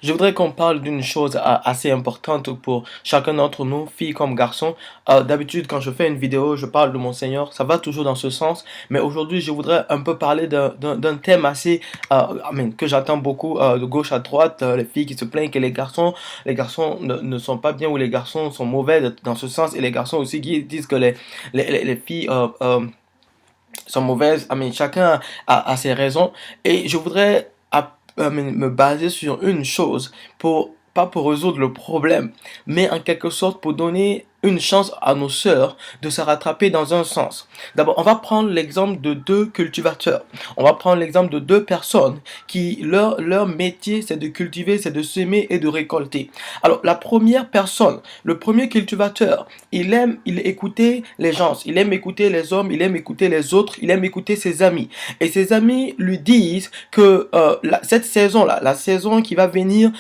Je voudrais qu'on parle d'une chose assez importante pour chacun d'entre nous, filles comme garçons. D'habitude, quand je fais une vidéo, je parle de mon Seigneur, ça va toujours dans ce sens. Mais aujourd'hui, je voudrais un peu parler d'un thème assez, que j'entends beaucoup de gauche à droite, les filles qui se plaignent que les garçons ne sont pas bien ou les garçons sont mauvais dans ce sens. Et les garçons aussi qui disent que les filles sont mauvaises. Chacun a ses raisons. Et je voudrais me baser sur une chose pas pour résoudre le problème, mais en quelque sorte pour donner une chance à nos sœurs de se rattraper dans un sens. D'abord, on va prendre l'exemple de deux cultivateurs. On va prendre l'exemple de deux personnes qui, leur métier, c'est de cultiver, c'est de semer et de récolter. Alors, la première personne, le premier cultivateur, il aime écouter les gens, il aime écouter les hommes, il aime écouter les autres, il aime écouter ses amis. Et ses amis lui disent que cette saison-là, la saison qui va venir,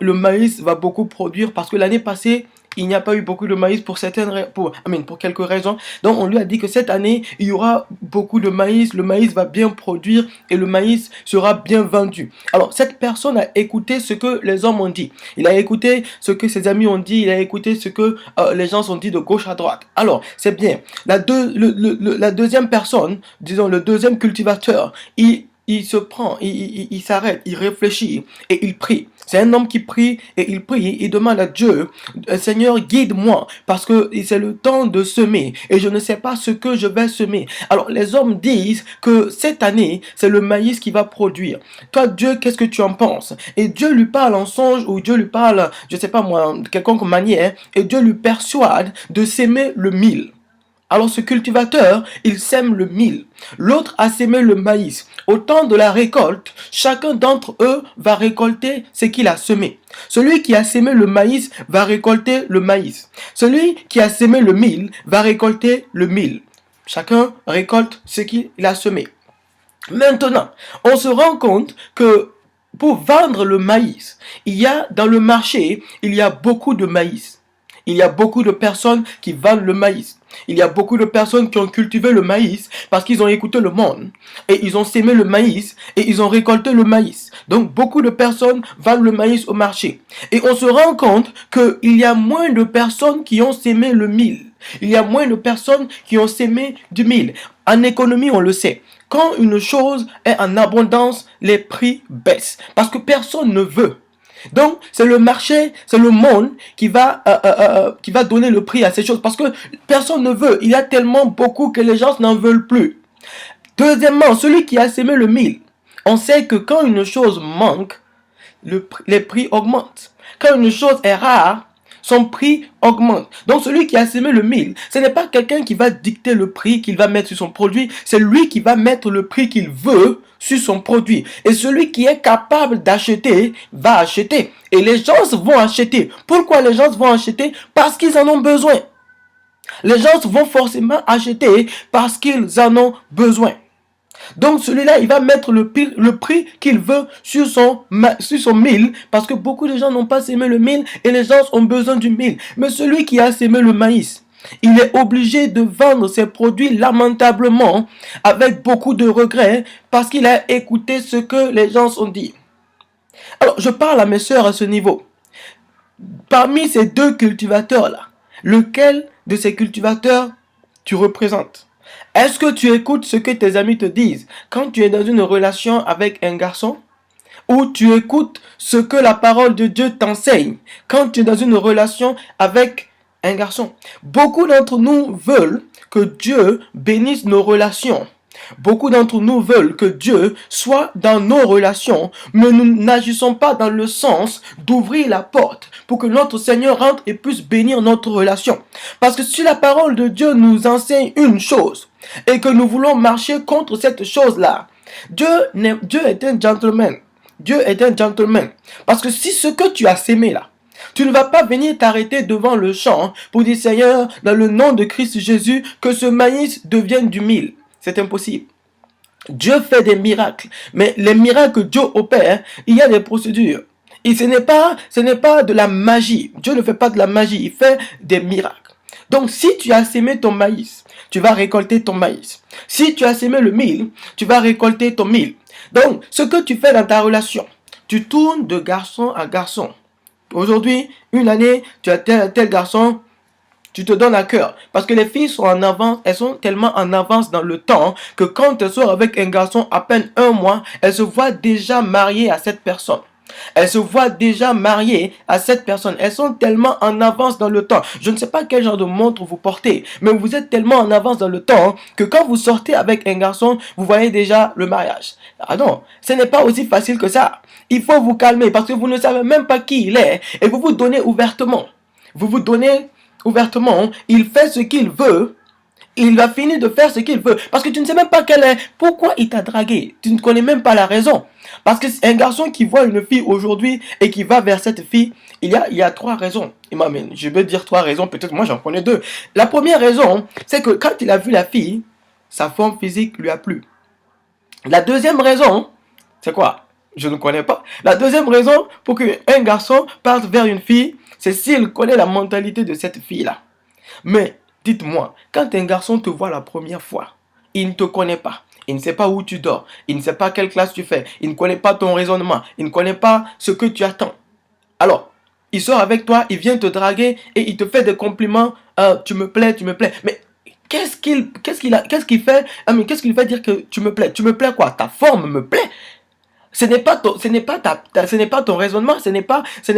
le maïs va beaucoup produire parce que l'année passée, il n'y a pas eu beaucoup de maïs pour quelques raisons. Donc on lui a dit que cette année, il y aura beaucoup de maïs, le maïs va bien produire et le maïs sera bien vendu. Alors cette personne a écouté ce que les hommes ont dit. Il a écouté ce que ses amis ont dit, il a écouté ce que les gens ont dit de gauche à droite. Alors c'est bien. La deuxième personne, disons le deuxième cultivateur, il se prend, il s'arrête, il réfléchit et il prie. C'est un homme qui prie et il prie, il demande à Dieu, Seigneur, guide-moi parce que c'est le temps de semer et je ne sais pas ce que je vais semer. Alors les hommes disent que cette année, c'est le maïs qui va produire. Toi, Dieu, qu'est-ce que tu en penses? Et Dieu lui parle en songe ou Dieu lui parle, je ne sais pas moi, de quelconque manière, et Dieu lui persuade de s'aimer le mil. Alors ce cultivateur, il sème le mil. L'autre a sémé le maïs. Au temps de la récolte, chacun d'entre eux va récolter ce qu'il a semé. Celui qui a sémé le maïs va récolter le maïs. Celui qui a sémé le mil va récolter le mil. Chacun récolte ce qu'il a semé. Maintenant, on se rend compte que pour vendre le maïs, dans le marché, il y a beaucoup de maïs. Il y a beaucoup de personnes qui vendent le maïs. Il y a beaucoup de personnes qui ont cultivé le maïs parce qu'ils ont écouté le monde. Et ils ont sémé le maïs et ils ont récolté le maïs. Donc beaucoup de personnes vendent le maïs au marché. Et on se rend compte qu'il y a moins de personnes qui ont sémé le mil. Il y a moins de personnes qui ont sémé du mil. En économie, on le sait. Quand une chose est en abondance, les prix baissent. Parce que personne ne veut. Donc, c'est le marché, c'est le monde qui va donner le prix à ces choses. Parce que personne ne veut. Il y a tellement beaucoup que les gens n'en veulent plus. Deuxièmement, celui qui a sémé le mil. On sait que quand une chose manque, les prix augmentent. Quand une chose est rare, son prix augmente. Donc celui qui a semé le mil, ce n'est pas quelqu'un qui va dicter le prix qu'il va mettre sur son produit, c'est lui qui va mettre le prix qu'il veut sur son produit. Et celui qui est capable d'acheter, va acheter. Et les gens vont acheter. Pourquoi les gens vont acheter? Parce qu'ils en ont besoin. Les gens vont forcément acheter parce qu'ils en ont besoin. Donc celui-là, il va mettre le prix qu'il veut sur son mil, parce que beaucoup de gens n'ont pas sémé le mil et les gens ont besoin du mil. Mais celui qui a sémé le maïs, il est obligé de vendre ses produits lamentablement, avec beaucoup de regrets, parce qu'il a écouté ce que les gens ont dit. Alors, je parle à mes sœurs à ce niveau. Parmi ces deux cultivateurs-là, lequel de ces cultivateurs tu représentes? Est-ce que tu écoutes ce que tes amis te disent quand tu es dans une relation avec un garçon? Ou tu écoutes ce que la parole de Dieu t'enseigne quand tu es dans une relation avec un garçon? Beaucoup d'entre nous veulent que Dieu bénisse nos relations. Beaucoup d'entre nous veulent que Dieu soit dans nos relations, mais nous n'agissons pas dans le sens d'ouvrir la porte pour que notre Seigneur rentre et puisse bénir notre relation. Parce que si la parole de Dieu nous enseigne une chose et que nous voulons marcher contre cette chose-là, Dieu est un gentleman. Dieu est un gentleman. Parce que si ce que tu as sémé là, tu ne vas pas venir t'arrêter devant le champ pour dire, Seigneur, dans le nom de Christ Jésus, que ce maïs devienne du mil. C'est impossible. Dieu fait des miracles. Mais les miracles que Dieu opère, il y a des procédures. Et ce n'est pas de la magie. Dieu ne fait pas de la magie. Il fait des miracles. Donc, si tu as sémé ton maïs, tu vas récolter ton maïs. Si tu as sémé le mil, tu vas récolter ton mil. Donc, ce que tu fais dans ta relation, Tu tournes de garçon à garçon. Aujourd'hui, une année, tu as tel garçon, tu te donnes à cœur. Parce que les filles sont en avance, elles sont tellement en avance dans le temps que quand elles sortent avec un garçon à peine un mois, elles se voient déjà mariées à cette personne. Elles se voient déjà mariées à cette personne. Elles sont tellement en avance dans le temps. Je ne sais pas quel genre de montre vous portez, mais vous êtes tellement en avance dans le temps que quand vous sortez avec un garçon, vous voyez déjà le mariage. Ah non, ce n'est pas aussi facile que ça. Il faut vous calmer parce que vous ne savez même pas qui il est et vous vous donnez ouvertement. Vous vous donnez ouvertement, il fait ce qu'il veut. Il va finir de faire ce qu'il veut. Parce que tu ne sais même pas quelle est. Pourquoi il t'a dragué. Tu ne connais même pas la raison. Parce que un garçon qui voit une fille aujourd'hui et qui va vers cette fille, il y a trois raisons. Je veux dire trois raisons. Peut-être moi j'en connais deux. La première raison, c'est que quand il a vu la fille, sa forme physique lui a plu. La deuxième raison, c'est quoi? Je ne connais pas. La deuxième raison pour qu'un garçon parte vers une fille, c'est s'il connaît la mentalité de cette fille-là. Mais dites-moi, quand un garçon te voit la première fois, il ne te connaît pas, il ne sait pas où tu dors, il ne sait pas quelle classe tu fais, il ne connaît pas ton raisonnement, il ne connaît pas ce que tu attends. Alors, il sort avec toi, il vient te draguer et il te fait des compliments, tu me plais, tu me plais. Mais qu'est-ce qu'il fait, qu'est-ce qu'il fait dire que tu me plais? Tu me plais quoi? Ta forme me plaît. Ce n'est pas ton raisonnement, ce n'est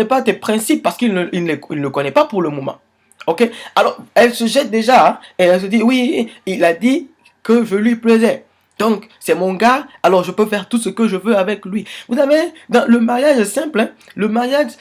pas tes principes parce qu'il ne connaît pas pour le moment. Ok? Alors, elle se jette déjà et elle se dit, oui, il a dit que je lui plaisais. Donc, c'est mon gars, alors je peux faire tout ce que je veux avec lui. Vous savez, dans le mariage est simple. Hein? Le mariage,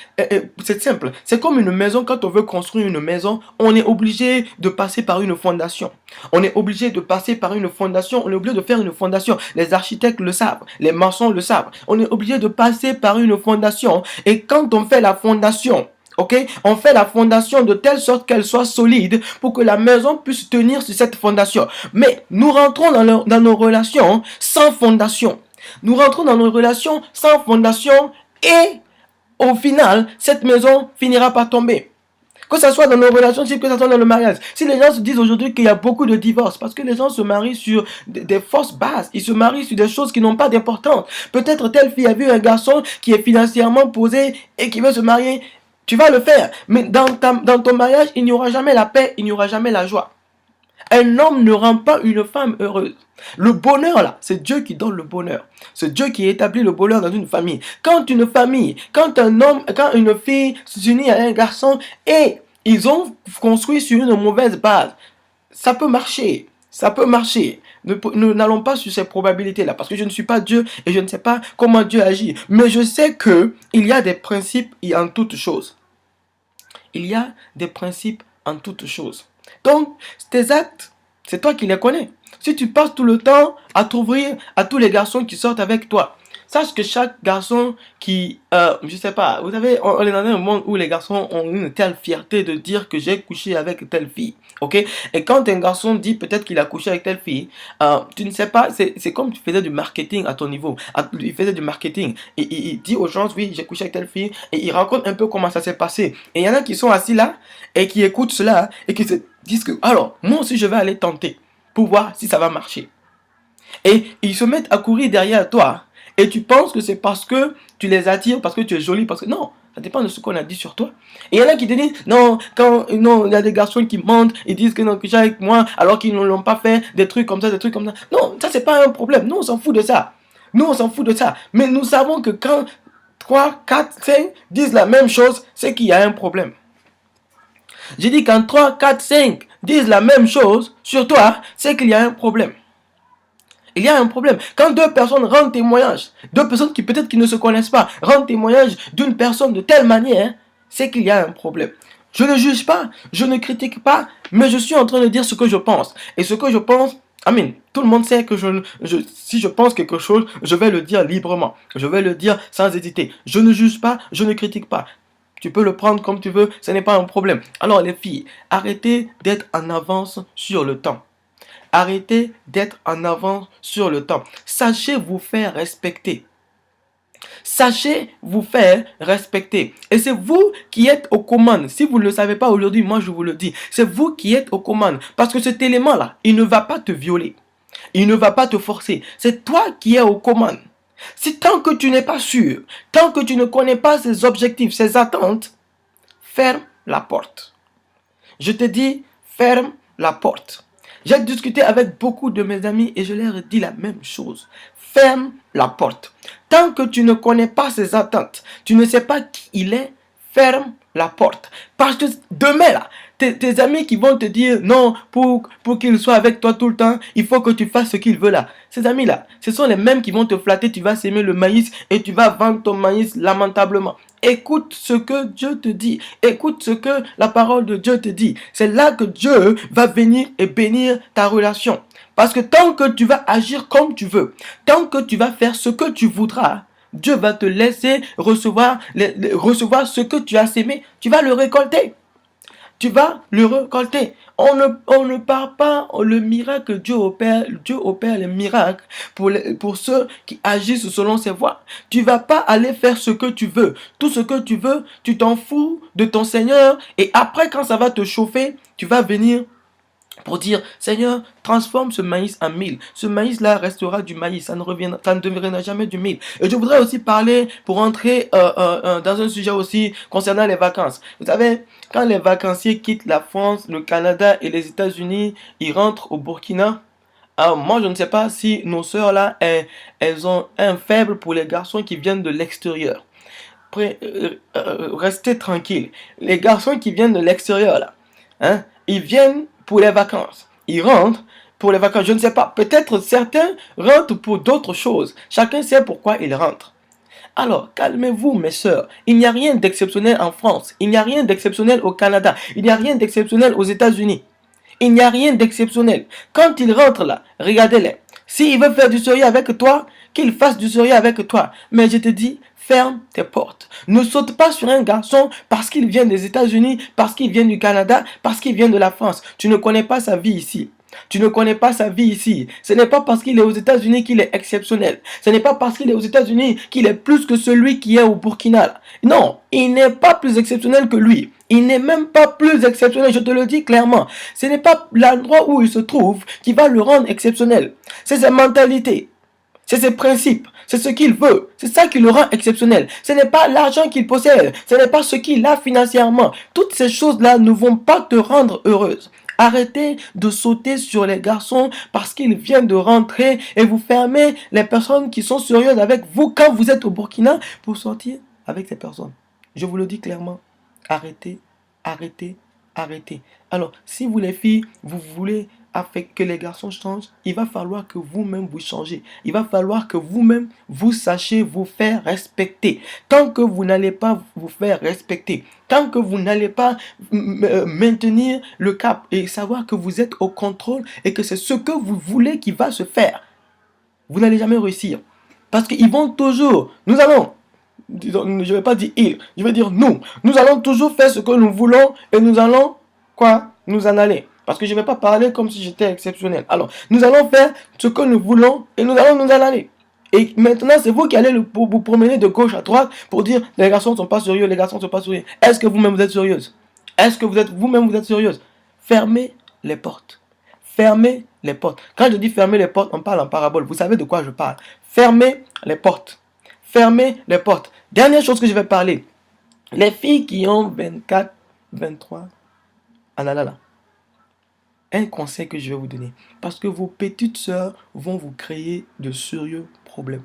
c'est simple. C'est comme une maison. Quand on veut construire une maison, on est obligé de passer par une fondation. On est obligé de passer par une fondation. On est obligé de faire une fondation. Les architectes le savent. Les maçons le savent. On est obligé de passer par une fondation. Et quand on fait la fondation, ok, on fait la fondation de telle sorte qu'elle soit solide pour que la maison puisse tenir sur cette fondation. Mais nous rentrons dans nos relations sans fondation. Nous rentrons dans nos relations sans fondation et au final, cette maison finira par tomber. Que ce soit dans nos relations, que ce soit dans le mariage. Si les gens se disent aujourd'hui qu'il y a beaucoup de divorces, parce que les gens se marient sur des fausses bases, ils se marient sur des choses qui n'ont pas d'importance. Peut-être telle fille a vu un garçon qui est financièrement posé et qui veut se marier. Tu vas le faire, mais dans ton mariage, il n'y aura jamais la paix, il n'y aura jamais la joie. Un homme ne rend pas une femme heureuse. Le bonheur, là, c'est Dieu qui donne le bonheur. C'est Dieu qui établit le bonheur dans une famille. Quand une fille s'unit à un garçon et ils ont construit sur une mauvaise base, ça peut marcher. Ça peut marcher. Nous n'allons pas sur ces probabilités-là parce que je ne suis pas Dieu et je ne sais pas comment Dieu agit. Mais je sais qu'il y a des principes en toutes choses. Il y a des principes en toutes choses. Donc, tes actes, c'est toi qui les connais. Si tu passes tout le temps à t'ouvrir à tous les garçons qui sortent avec toi, sache que chaque garçon qui, je sais pas, vous savez, on est dans un monde où les garçons ont une telle fierté de dire que j'ai couché avec telle fille, ok? Et quand un garçon dit peut-être qu'il a couché avec telle fille, tu ne sais pas, c'est comme tu faisais du marketing à ton niveau. Il faisait du marketing. Et il dit aux gens, oui, j'ai couché avec telle fille, et il raconte un peu comment ça s'est passé. Et il y en a qui sont assis là, et qui écoutent cela, et qui se disent que, alors, moi aussi je vais aller tenter, pour voir si ça va marcher. Et ils se mettent à courir derrière toi. Et tu penses que c'est parce que tu les attires, parce que tu es jolie, parce que non, ça dépend de ce qu'on a dit sur toi. Et il y en a qui te disent, non, il y a des garçons qui mentent, ils disent que non, que j'ai avec moi, alors qu'ils ne l'ont pas fait, des trucs comme ça, des trucs comme ça. Non, ça c'est pas un problème, nous on s'en fout de ça. Nous on s'en fout de ça. Mais nous savons que quand 3, 4, 5 disent la même chose, c'est qu'il y a un problème. J'ai dit quand 3, 4, 5 disent la même chose sur toi, c'est qu'il y a un problème. Il y a un problème. Quand deux personnes rendent témoignage, deux personnes qui peut-être qui ne se connaissent pas, rendent témoignage d'une personne de telle manière, c'est qu'il y a un problème. Je ne juge pas, je ne critique pas, mais je suis en train de dire ce que je pense. Et ce que je pense, amen, tout le monde sait que si je pense quelque chose, je vais le dire librement. Je vais le dire sans hésiter. Je ne juge pas, je ne critique pas. Tu peux le prendre comme tu veux, ce n'est pas un problème. Alors les filles, arrêtez d'être en avance sur le temps. Arrêtez d'être en avance sur le temps. Sachez vous faire respecter. Sachez vous faire respecter. Et c'est vous qui êtes aux commandes. Si vous ne le savez pas aujourd'hui, moi je vous le dis. C'est vous qui êtes aux commandes. Parce que cet élément-là, il ne va pas te violer. Il ne va pas te forcer. C'est toi qui es aux commandes. Si tant que tu n'es pas sûr, tant que tu ne connais pas ses objectifs, ses attentes, ferme la porte. Je te dis, ferme la porte. J'ai discuté avec beaucoup de mes amis et je leur ai dit la même chose. Ferme la porte. Tant que tu ne connais pas ses attentes, tu ne sais pas qui il est, ferme la porte. Parce que demain, là, tes amis qui vont te dire non, pour qu'il soit avec toi tout le temps, il faut que tu fasses ce qu'il veut là. Ces amis-là, ce sont les mêmes qui vont te flatter, tu vas s'aimer le maïs et tu vas vendre ton maïs lamentablement. Écoute ce que Dieu te dit. Écoute ce que la parole de Dieu te dit. C'est là que Dieu va venir et bénir ta relation. Parce que tant que tu vas agir comme tu veux, tant que tu vas faire ce que tu voudras, Dieu va te laisser recevoir, recevoir ce que tu as sémé. Tu vas le récolter. Tu vas le récolter. On ne parle pas le miracle. Dieu opère les miracles pour ceux qui agissent selon ses voies. Tu vas pas aller faire ce que tu veux. Tout ce que tu veux, tu t'en fous de ton Seigneur. Et après, quand ça va te chauffer, tu vas venir pour dire, Seigneur, transforme ce maïs en mil. Ce maïs-là restera du maïs, ça ne deviendra jamais du mil. Et je voudrais aussi parler, pour entrer dans un sujet aussi concernant les vacances. Vous savez, quand les vacanciers quittent la France, le Canada et les États-Unis, ils rentrent au Burkina. Alors moi, je ne sais pas si nos sœurs-là, elles ont un faible pour les garçons qui viennent de l'extérieur. Restez tranquilles. Les garçons qui viennent de l'extérieur, là, hein, ils viennent pour les vacances. Ils rentrent pour les vacances. Je ne sais pas. Peut-être certains rentrent pour d'autres choses. Chacun sait pourquoi ils rentrent. Alors, calmez-vous, mes sœurs. Il n'y a rien d'exceptionnel en France. Il n'y a rien d'exceptionnel au Canada. Il n'y a rien d'exceptionnel aux États-Unis. Il n'y a rien d'exceptionnel. Quand ils rentrent là, regardez-les. S'ils veulent faire du sérieux avec toi, qu'ils fassent du sérieux avec toi. Mais je te dis, ferme tes portes. Ne saute pas sur un garçon parce qu'il vient des États-Unis, parce qu'il vient du Canada, parce qu'il vient de la France. Tu ne connais pas sa vie ici. Tu ne connais pas sa vie ici. Ce n'est pas parce qu'il est aux États-Unis qu'il est exceptionnel. Ce n'est pas parce qu'il est aux États-Unis qu'il est plus que celui qui est au Burkina. Non, il n'est pas plus exceptionnel que lui. Il n'est même pas plus exceptionnel, je te le dis clairement. Ce n'est pas l'endroit où il se trouve qui va le rendre exceptionnel. C'est sa mentalité. C'est ses principes, c'est ce qu'il veut, c'est ça qui le rend exceptionnel. Ce n'est pas l'argent qu'il possède, ce n'est pas ce qu'il a financièrement. Toutes ces choses-là ne vont pas te rendre heureuse. Arrêtez de sauter sur les garçons parce qu'ils viennent de rentrer et vous fermez les personnes qui sont sérieuses avec vous quand vous êtes au Burkina pour sortir avec ces personnes. Je vous le dis clairement, arrêtez, arrêtez, arrêtez. Alors, si vous les filles, vous voulez que les garçons changent, il va falloir que vous-même vous changez. Il va falloir que vous-même vous sachiez vous faire respecter. Tant que vous n'allez pas vous faire respecter, tant que vous n'allez pas maintenir le cap et savoir que vous êtes au contrôle et que c'est ce que vous voulez qui va se faire, vous n'allez jamais réussir. Parce qu'ils vont toujours, nous allons, je ne vais pas dire ils, je vais dire nous allons toujours faire ce que nous voulons et nous allons, quoi, nous en aller. Parce que je ne vais pas parler comme si j'étais exceptionnel. Alors, nous allons faire ce que nous voulons et nous allons nous en aller. Et maintenant, c'est vous qui allez vous promener de gauche à droite pour dire les garçons ne sont pas sérieux, les garçons ne sont pas sérieux. Est-ce que vous-même vous êtes sérieuse? Est-ce que vous-même vous êtes sérieuse? Fermez les portes. Fermez les portes. Quand je dis fermer les portes, on parle en parabole. Vous savez de quoi je parle. Fermez les portes. Fermez les portes. Dernière chose que je vais parler. Les filles qui ont 24, 23, ah là là là. Un conseil que je vais vous donner. Parce que vos petites sœurs vont vous créer de sérieux problèmes.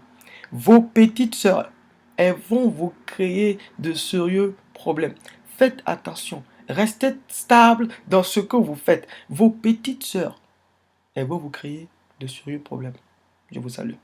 Vos petites sœurs, elles vont vous créer de sérieux problèmes. Faites attention. Restez stable dans ce que vous faites. Vos petites sœurs, elles vont vous créer de sérieux problèmes. Je vous salue.